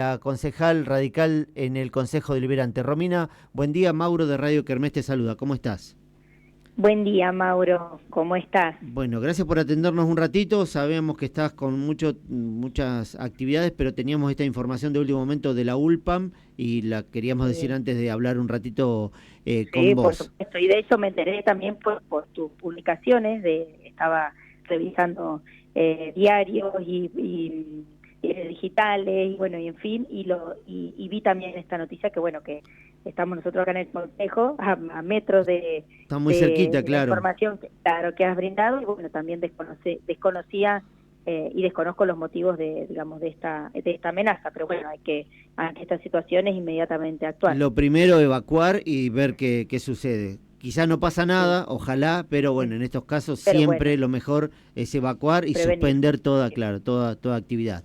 La concejal radical en el Consejo Deliberante. Romina, buen día. Mauro de Radio Kermés te saluda. ¿Cómo estás? Buen día, Mauro. ¿Cómo estás? Bueno, gracias por atendernos un ratito. Sabíamos que estás con muchas actividades, pero teníamos esta información de último momento de la ULPAM y la queríamos decir Sí, antes de hablar un ratito con sí, por vos. supuesto. Y de hecho me enteré también por tus publicaciones. Estaba revisando diarios y digitales y bueno, y en fin, y vi también esta noticia que bueno, que estamos nosotros acá en el Consejo a metros Está muy cerquita, de la claro. información claro, que has brindado y bueno, también desconocía y desconozco los motivos digamos, de esta amenaza, pero bueno, hay que ante estas situaciones inmediatamente actuar. Lo primero, evacuar y ver qué sucede. Quizá no pasa Sí, nada, ojalá, pero mm, bueno, en estos casos pero siempre bueno, lo mejor es evacuar y prevenir. suspender toda, Sí, claro, toda actividad.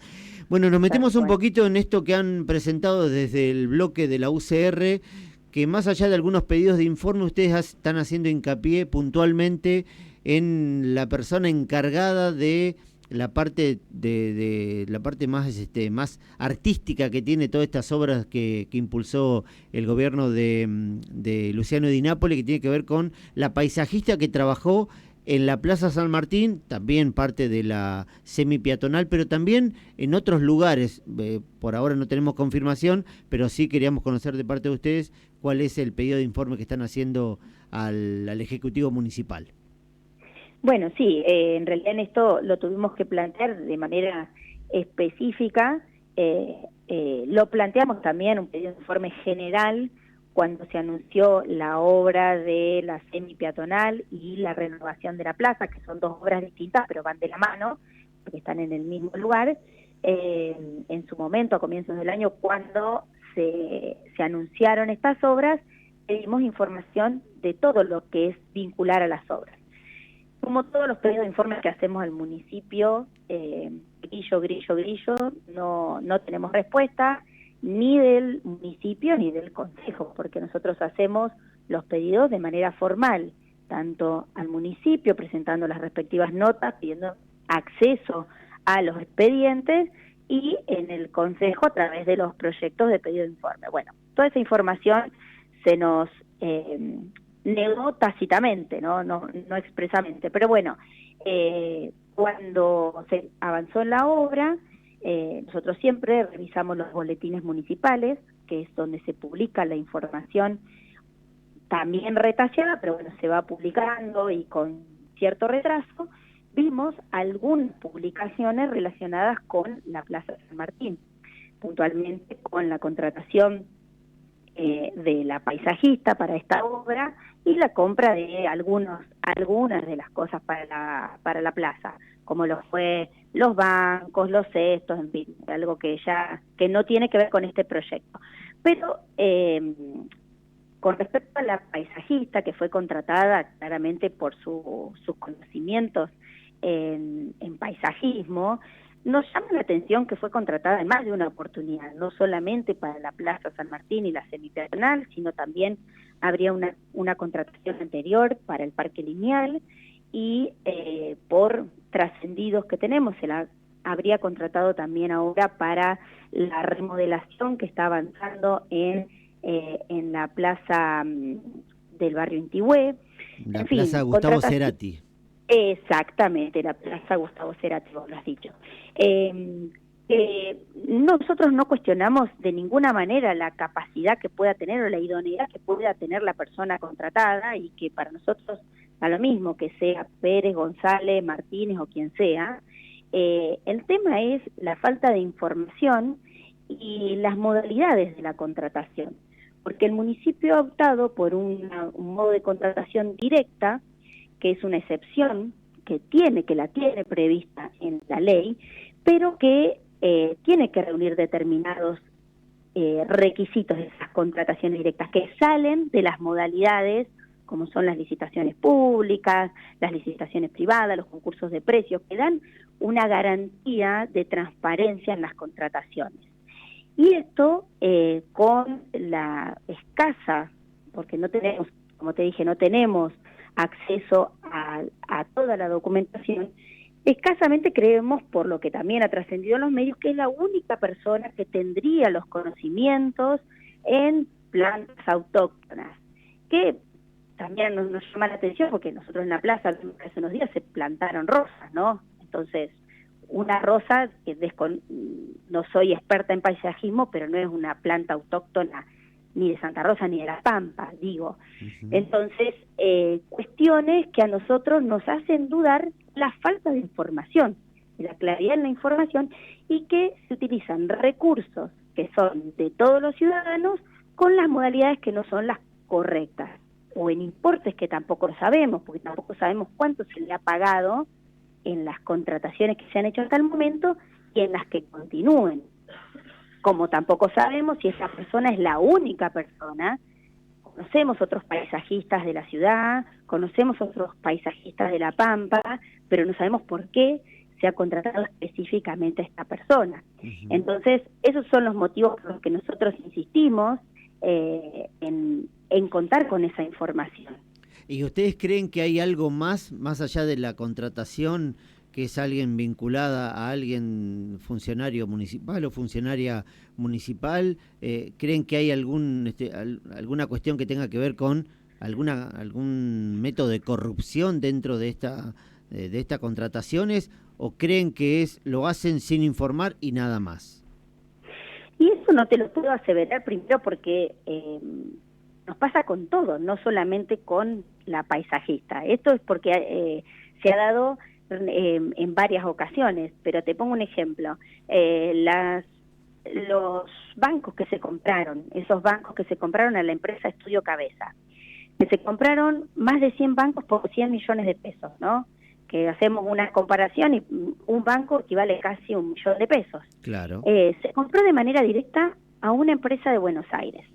Bueno, nos tal metemos un cual. poquito en esto que han presentado desde el bloque de la UCR, que más allá de algunos pedidos de informe, ustedes están haciendo hincapié puntualmente en la persona encargada de la parte de la parte más más artística que tiene todas estas obras que impulsó el gobierno de Luciano Di Napoli, que tiene que ver con la paisajista que trabajó en la Plaza San Martín, también parte de la semi-peatonal, pero también en otros lugares. Por ahora no tenemos confirmación, pero sí queríamos conocer de parte de ustedes cuál es el pedido de informe que están haciendo al Ejecutivo Municipal. Bueno, sí, en realidad en esto lo tuvimos que plantear de manera específica. Lo planteamos también un pedido de informe general cuando se anunció la obra de la semi-peatonal y la renovación de la plaza, que son dos obras distintas, pero van de la mano, porque están en el mismo lugar. En su momento, a comienzos del año, cuando se anunciaron estas obras, pedimos información de todo lo que es vincular a las obras. Como todos los pedidos de informes que hacemos al municipio, grillo, no tenemos respuesta ni del municipio ni del consejo, porque nosotros hacemos los pedidos de manera formal, tanto al municipio presentando las respectivas notas, pidiendo acceso a los expedientes y en el consejo a través de los proyectos de pedido de informe. Bueno, toda esa información se nos negó tácitamente, no expresamente, pero bueno, cuando se avanzó en la obra, nosotros siempre revisamos los boletines municipales, que es donde se publica la información también retallada, pero bueno, se va publicando y con cierto retraso. Vimos algunas publicaciones relacionadas con la Plaza San Martín, puntualmente con la contratación de la paisajista para esta obra y la compra de algunas de las cosas para la plaza, como lo fue los bancos, los cestos, en fin, algo que no tiene que ver con este proyecto. Pero con respecto a la paisajista, que fue contratada claramente por sus conocimientos en paisajismo, nos llama la atención que fue contratada en más de una oportunidad, no solamente para la Plaza San Martín y la semipeatonal, sino también habría una contratación anterior para el Parque Lineal y por trascendidos que tenemos, se la habría contratado también ahora para la remodelación que está avanzando en la plaza del barrio Intigüe. La En Plaza fin, Gustavo contratación. Cerati. Exactamente, la Plaza Gustavo Cerati, vos lo has dicho. Nosotros no cuestionamos de ninguna manera la capacidad que pueda tener o la idoneidad que pueda tener la persona contratada y que para nosotros da lo mismo que sea Pérez, González, Martínez o quien sea. El tema es la falta de información y las modalidades de la contratación, porque el municipio ha optado por un modo de contratación directa, que es una excepción que la tiene prevista en la ley, pero que tiene que reunir determinados requisitos de esas contrataciones directas que salen de las modalidades como son las licitaciones públicas, las licitaciones privadas, los concursos de precios, que dan una garantía de transparencia en las contrataciones. Y esto con la escasa, porque no tenemos, como te dije, no tenemos acceso a toda la documentación, Escasamente creemos, por lo que también ha trascendido en los medios, que es la única persona que tendría los conocimientos en plantas autóctonas, que también nos llama la atención porque nosotros en la plaza hace unos días se plantaron rosas, ¿no? Entonces, una rosa, que no soy experta en paisajismo, pero no es una planta autóctona ni de Santa Rosa ni de La Pampa, digo. Entonces, cuestiones que a nosotros nos hacen dudar la falta de información, la claridad en la información, y que se utilizan recursos que son de todos los ciudadanos con las modalidades que no son las correctas, o en importes que tampoco lo sabemos, porque tampoco sabemos cuánto se le ha pagado en las contrataciones que se han hecho hasta el momento y en las que continúen. Como tampoco sabemos si esa persona es la única persona. Conocemos otros paisajistas de la ciudad, conocemos otros paisajistas de La Pampa, pero no sabemos por qué se ha contratado específicamente a esta persona. Entonces, esos son los motivos por los que nosotros insistimos en contar con esa información. ¿Y ustedes creen que hay algo más allá de la contratación, que es alguien vinculada a alguien funcionario municipal o funcionaria municipal? ¿Creen que hay alguna cuestión que tenga que ver con algún método de corrupción dentro de estas contrataciones? ¿O creen que lo hacen sin informar y nada más? Y eso no te lo puedo aseverar, primero porque nos pasa con todo, no solamente con la paisajista. Esto es porque se ha dado en varias ocasiones, pero te pongo un ejemplo. Los bancos que se compraron, esos bancos que se compraron a la empresa Estudio Cabeza, que se compraron más de 100 bancos por 100 millones de pesos, ¿no? Que hacemos una comparación y un banco equivale casi a 1 millón de pesos. Claro. Se compró de manera directa a una empresa de Buenos Aires.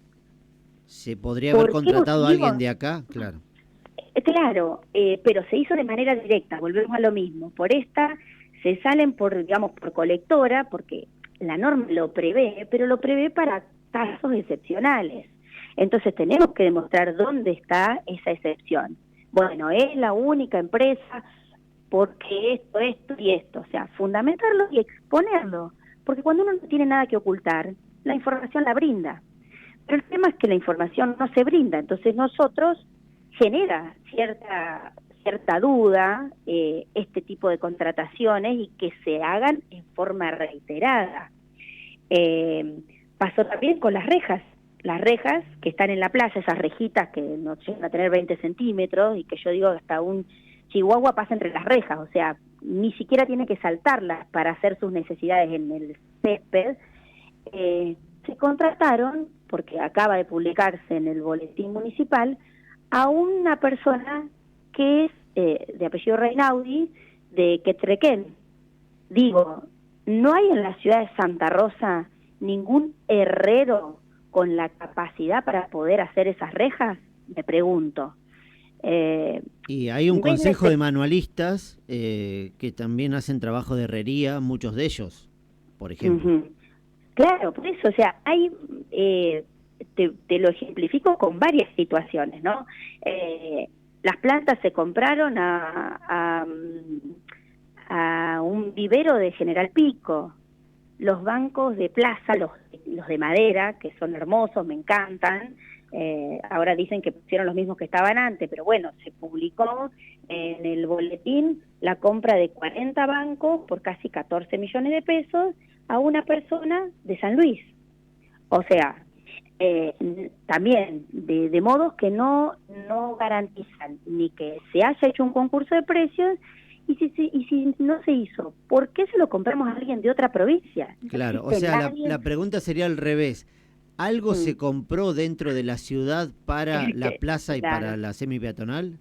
¿Se podría haber contratado a alguien de acá? Claro. Claro, pero se hizo de manera directa, volvemos a lo mismo. Por esta se salen por colectora, porque la norma lo prevé, pero lo prevé para casos excepcionales. Entonces tenemos que demostrar dónde está esa excepción. Bueno, es la única empresa porque esto y esto, o sea, fundamentarlo y exponerlo, porque cuando uno no tiene nada que ocultar, la información la brinda. Pero el tema es que la información no se brinda, entonces nosotros genera cierta duda este tipo de contrataciones y que se hagan en forma reiterada. Pasó también con las rejas que están en la plaza, esas rejitas que no llegan a tener 20 centímetros y que yo digo que hasta un chihuahua pasa entre las rejas, o sea, ni siquiera tiene que saltarlas para hacer sus necesidades en el césped. Se contrataron, porque acaba de publicarse en el boletín municipal, a una persona que es de apellido Reinaudi, de Quetrequén. Digo, ¿no hay en la ciudad de Santa Rosa ningún herrero con la capacidad para poder hacer esas rejas? Me pregunto. Y hay un consejo de manualistas que también hacen trabajo de herrería, muchos de ellos, por ejemplo. Claro, por eso, o sea, hay... Te lo ejemplifico con varias situaciones, ¿no? Las plantas se compraron a un vivero de General Pico. Los bancos de plaza, los de madera, que son hermosos, me encantan. Ahora dicen que pusieron los mismos que estaban antes, pero bueno, se publicó en el boletín la compra de 40 bancos por casi 14 millones de pesos a una persona de San Luis. O sea, también de modos que no garantizan ni que se haya hecho un concurso de precios, y si no se hizo, ¿por qué se lo compramos a alguien de otra provincia? Claro, o sea, la pregunta sería al revés. ¿Algo se compró dentro de la ciudad para la plaza y para la semipeatonal?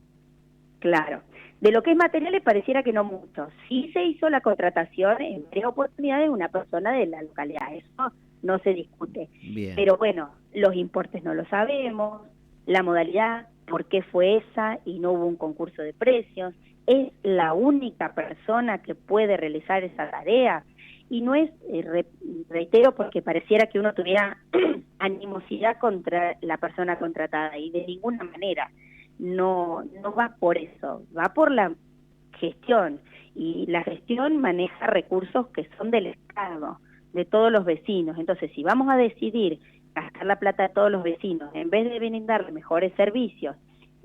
Claro. De lo que es materiales pareciera que no mucho. Sí se hizo la contratación en varias oportunidades de una persona de la localidad. Eso no se discute. Bien. Pero bueno, los importes no lo sabemos, la modalidad, por qué fue esa y no hubo un concurso de precios. Es la única persona que puede realizar esa tarea. Y no es, reitero, porque pareciera que uno tuviera animosidad contra la persona contratada, y de ninguna manera. No va por eso, va por la gestión. y la gestión maneja recursos que son del Estado, de todos los vecinos. Entonces, si vamos a decidir gastar la plata de todos los vecinos, en vez de brindarle mejores servicios,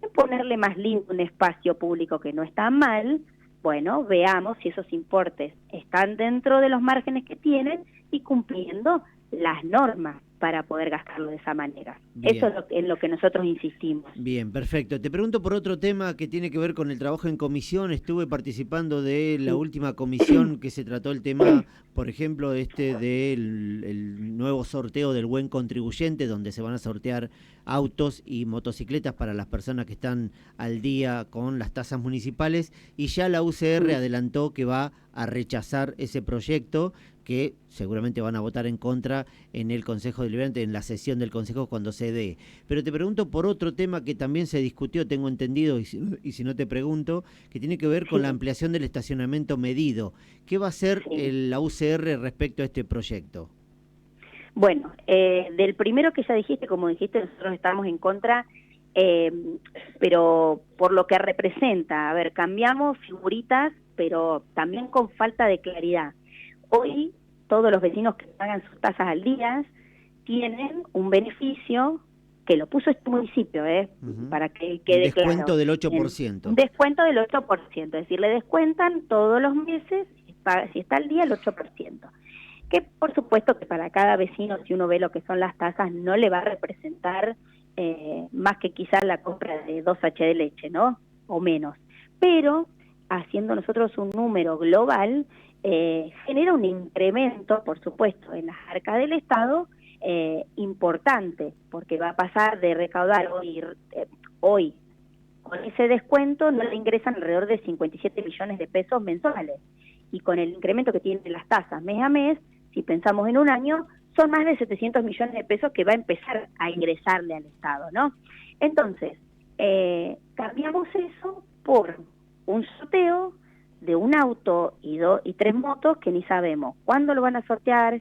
en ponerle más lindo un espacio público que no está mal, bueno, veamos si esos importes están dentro de los márgenes que tienen y cumpliendo las normas para poder gastarlo de esa manera. Bien. Eso es en lo que nosotros insistimos. Bien, perfecto. Te pregunto por otro tema que tiene que ver con el trabajo en comisión. Estuve participando de la última comisión que se trató el tema, por ejemplo, del el nuevo sorteo del buen contribuyente, donde se van a sortear autos y motocicletas para las personas que están al día con las tasas municipales, y ya la UCR adelantó que va a rechazar ese proyecto, que seguramente van a votar en contra en el Consejo Deliberante, en la sesión del Consejo cuando se dé. Pero te pregunto por otro tema que también se discutió, tengo entendido, y si no te pregunto, que tiene que ver con la ampliación del estacionamiento medido. ¿Qué va a hacer la UCR respecto a este proyecto? Bueno, del primero que ya dijiste, como dijiste, nosotros estamos en contra, pero por lo que representa. A ver, cambiamos figuritas, pero también con falta de claridad. Hoy todos los vecinos que pagan sus tasas al día tienen un beneficio que lo puso este municipio, para que quede claro. Descuento del 8%. Un descuento del 8%, es decir, le descuentan todos los meses, si está al día, el 8%. Que por supuesto que para cada vecino, si uno ve lo que son las tasas, no le va a representar más que quizás la compra de 2 H de leche, ¿no? O menos. Pero haciendo nosotros un número global, genera un incremento, por supuesto, en las arcas del Estado importante, porque va a pasar de recaudar hoy con ese descuento no le ingresan alrededor de 57 millones de pesos mensuales, y con el incremento que tienen las tasas mes a mes, si pensamos en un año, son más de 700 millones de pesos que va a empezar a ingresarle al Estado, ¿no? Entonces, cambiamos eso por un sorteo de un auto y 3 motos que ni sabemos cuándo lo van a sortear,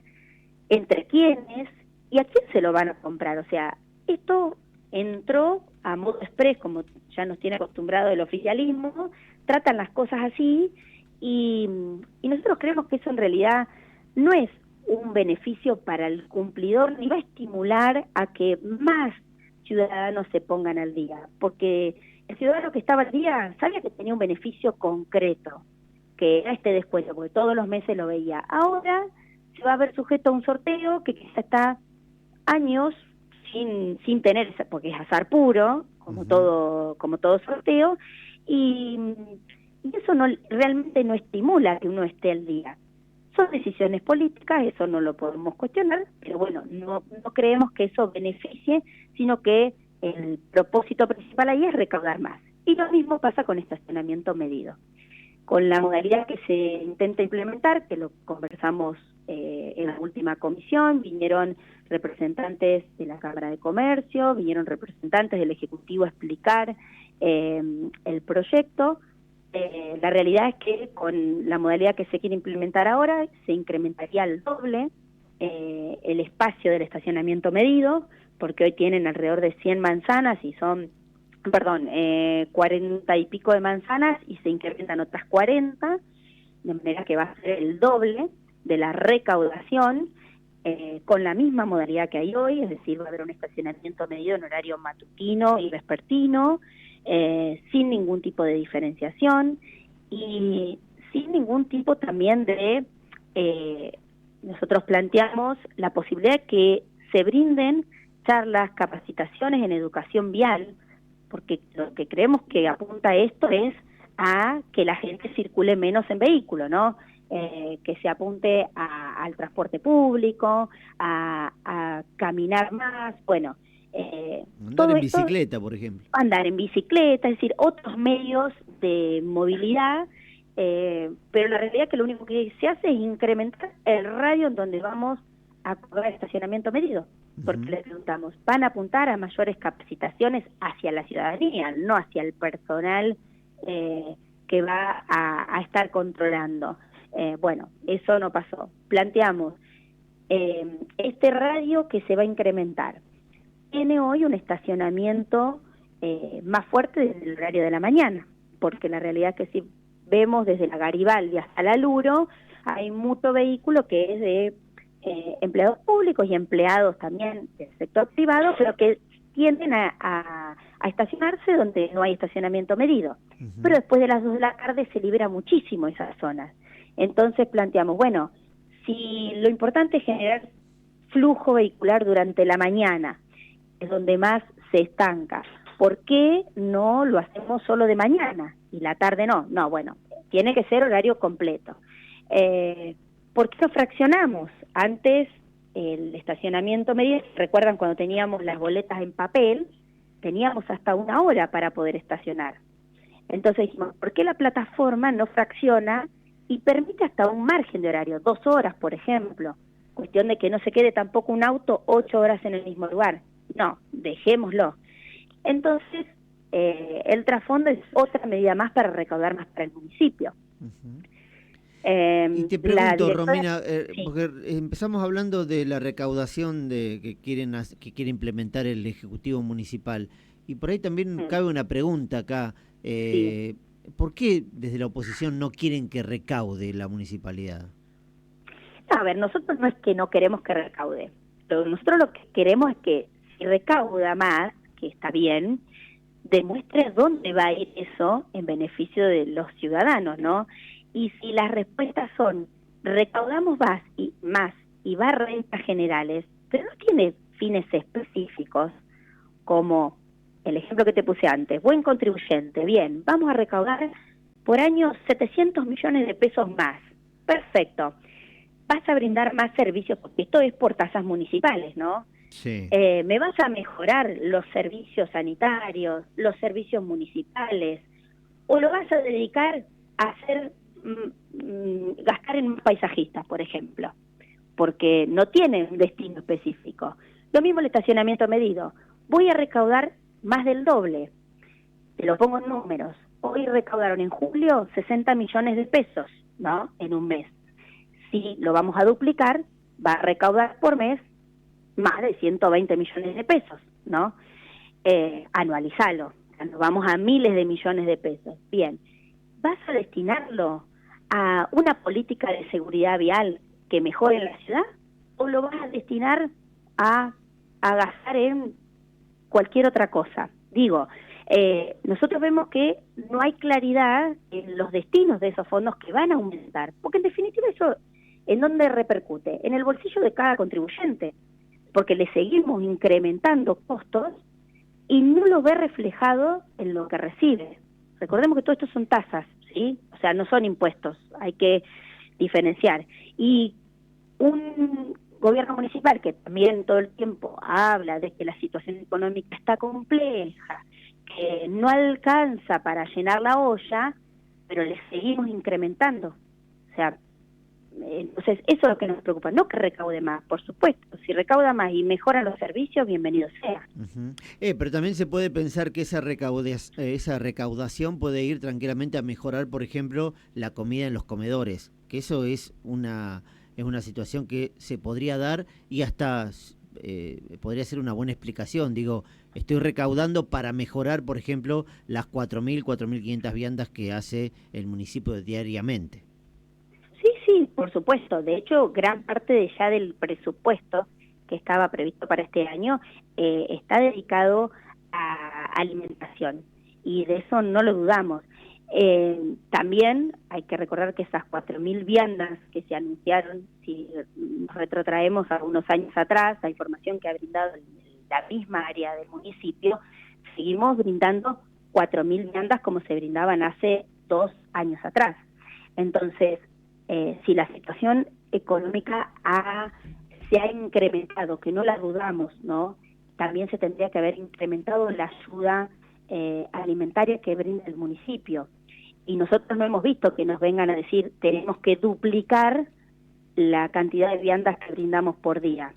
entre quiénes y a quién se lo van a comprar. O sea, esto entró a modo express, como ya nos tiene acostumbrado el oficialismo, tratan las cosas así, y nosotros creemos que eso en realidad no es un beneficio para el cumplidor, ni va a estimular a que más ciudadanos se pongan al día, porque el ciudadano que estaba al día sabía que tenía un beneficio concreto, que era este descuento, porque todos los meses lo veía. Ahora se va a ver sujeto a un sorteo que quizá está años sin tener, porque es azar puro, como todo sorteo, y eso realmente no estimula que uno esté al día. Son decisiones políticas, eso no lo podemos cuestionar, pero bueno, no creemos que eso beneficie, sino que el propósito principal ahí es recaudar más. Y lo mismo pasa con estacionamiento medido. Con la modalidad que se intenta implementar, que lo conversamos en la última comisión, vinieron representantes de la Cámara de Comercio, vinieron representantes del Ejecutivo a explicar el proyecto. La realidad es que con la modalidad que se quiere implementar ahora se incrementaría al doble el espacio del estacionamiento medido, porque hoy tienen alrededor de 100 manzanas y son, 40 y pico de manzanas y se incrementan otras 40, de manera que va a ser el doble de la recaudación con la misma modalidad que hay hoy, es decir, va a haber un estacionamiento medido en horario matutino y vespertino, sin ningún tipo de diferenciación y sin ningún tipo también de, nosotros planteamos la posibilidad de que se brinden charlas, capacitaciones en educación vial, porque lo que creemos que apunta esto es a que la gente circule menos en vehículo, ¿no? Que se apunte al transporte público, a caminar más, bueno. Andar en bicicleta, por ejemplo. Andar en bicicleta, es decir, otros medios de movilidad, pero la realidad es que lo único que se hace es incrementar el radio en donde vamos a cobrar estacionamiento medido, porque les preguntamos, ¿van a apuntar a mayores capacitaciones hacia la ciudadanía, no hacia el personal que va a estar controlando? Bueno, eso no pasó. Planteamos este radio que se va a incrementar. Tiene hoy un estacionamiento más fuerte desde el horario de la mañana, porque la realidad es que si vemos desde la Garibaldi hasta la Luro, hay mucho vehículo que es de empleados públicos y empleados también del sector privado, pero que tienden a estacionarse donde no hay estacionamiento medido. Pero después de las 2 de la tarde se libera muchísimo esas zonas. Entonces planteamos, bueno, si lo importante es generar flujo vehicular durante la mañana, es donde más se estanca, ¿por qué no lo hacemos solo de mañana y la tarde no? No, bueno, tiene que ser horario completo. ¿Por qué lo fraccionamos? Antes el estacionamiento medido, recuerdan cuando teníamos las boletas en papel, teníamos hasta 1 hora para poder estacionar. Entonces dijimos, ¿por qué la plataforma no fracciona y permite hasta un margen de horario, 2 horas, por ejemplo? Cuestión de que no se quede tampoco un auto 8 horas en el mismo lugar. No, dejémoslo. Entonces, el trasfondo es otra medida más para recaudar más para el municipio. Y te pregunto, Romina, sí. porque empezamos hablando de la recaudación que quiere implementar el Ejecutivo Municipal, y por ahí también cabe una pregunta acá. Sí. ¿Por qué desde la oposición no quieren que recaude la municipalidad? A ver, nosotros no es que no queremos que recaude, pero nosotros lo que queremos es que si recauda más, que está bien, demuestre dónde va a ir eso en beneficio de los ciudadanos, ¿no? Y si las respuestas son, recaudamos más y va a rentas generales, pero no tiene fines específicos, como el ejemplo que te puse antes, buen contribuyente, bien, vamos a recaudar por año 700 millones de pesos más, perfecto. Vas a brindar más servicios, porque esto es por tasas municipales, ¿no? Sí. Me vas a mejorar los servicios sanitarios, los servicios municipales, o lo vas a dedicar a hacer, gastar en paisajistas, por ejemplo, porque no tiene un destino específico. Lo mismo el estacionamiento medido. Voy a recaudar más del doble. Te lo pongo en números. Hoy recaudaron en julio 60 millones de pesos, ¿no? En un mes. Si lo vamos a duplicar, va a recaudar por mes más de 120 millones de pesos, ¿no? Anualizalo, nos vamos a miles de millones de pesos. Bien, ¿vas a destinarlo a una política de seguridad vial que mejore la ciudad? ¿O lo vas a destinar a gastar en cualquier otra cosa? Digo, nosotros vemos que no hay claridad en los destinos de esos fondos que van a aumentar, porque en definitiva eso, ¿en dónde repercute? En el bolsillo de cada contribuyente, porque le seguimos incrementando costos y no lo ve reflejado en lo que recibe. Recordemos que todo esto son tasas, ¿sí? O sea, no son impuestos, hay que diferenciar. Y un gobierno municipal que también todo el tiempo habla de que la situación económica está compleja, que no alcanza para llenar la olla, pero le seguimos incrementando. O sea, entonces eso es lo que nos preocupa, no que recaude más, por supuesto, si recauda más y mejora los servicios, bienvenido sea. Pero también se puede pensar que esa recaudación puede ir tranquilamente a mejorar, por ejemplo, la comida en los comedores, que eso es una situación que se podría dar y hasta podría ser una buena explicación. Digo, estoy recaudando para mejorar, por ejemplo, las 4.500 viandas que hace el municipio diariamente. Sí, por supuesto. De hecho, gran parte ya del presupuesto que estaba previsto para este año está dedicado a alimentación y de eso no lo dudamos. También hay que recordar que esas 4.000 viandas que se anunciaron, si nos retrotraemos a unos años atrás, la información que ha brindado la misma área del municipio, seguimos brindando 4.000 viandas como se brindaban hace 2 años atrás. Entonces, si la situación económica se ha incrementado, que no la dudamos, ¿no? También se tendría que haber incrementado la ayuda alimentaria que brinda el municipio. Y nosotros no hemos visto que nos vengan a decir tenemos que duplicar la cantidad de viandas que brindamos por día.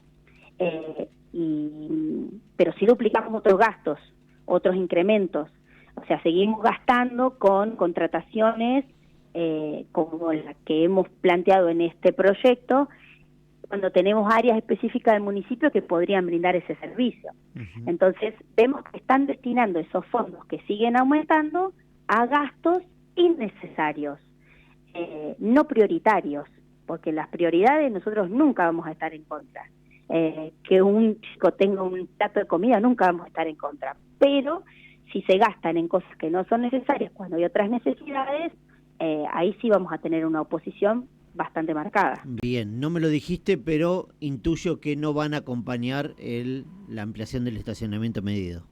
Pero sí duplicamos otros gastos, otros incrementos. O sea, seguimos gastando con contrataciones como la que hemos planteado en este proyecto, cuando tenemos áreas específicas del municipio que podrían brindar ese servicio. Entonces, vemos que están destinando esos fondos que siguen aumentando a gastos innecesarios, no prioritarios, porque las prioridades nosotros nunca vamos a estar en contra. Que un chico tenga un plato de comida nunca vamos a estar en contra, pero si se gastan en cosas que no son necesarias cuando hay otras necesidades, ahí sí vamos a tener una oposición bastante marcada. Bien, no me lo dijiste, pero intuyo que no van a acompañar la ampliación del estacionamiento medido.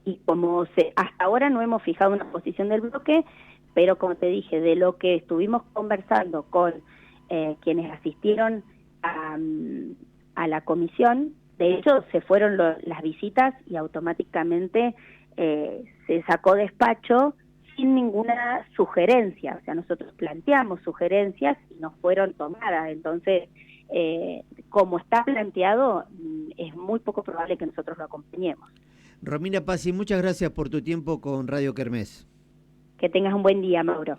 Y como hasta ahora no hemos fijado una posición del bloque, pero como te dije, de lo que estuvimos conversando con quienes asistieron a la comisión, de hecho se fueron las visitas y automáticamente se sacó despacho sin ninguna sugerencia. O sea, nosotros planteamos sugerencias y no fueron tomadas. Entonces, como está planteado, es muy poco probable que nosotros lo acompañemos. Romina Pazzi, muchas gracias por tu tiempo con Radio Kermés. Que tengas un buen día, Mauro.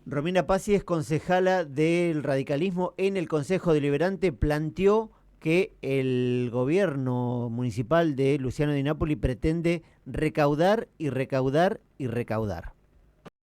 Romina Pazzi es concejala del radicalismo en el Consejo Deliberante. Planteó que el gobierno municipal de Luciano Di Napoli pretende recaudar y recaudar y recaudar.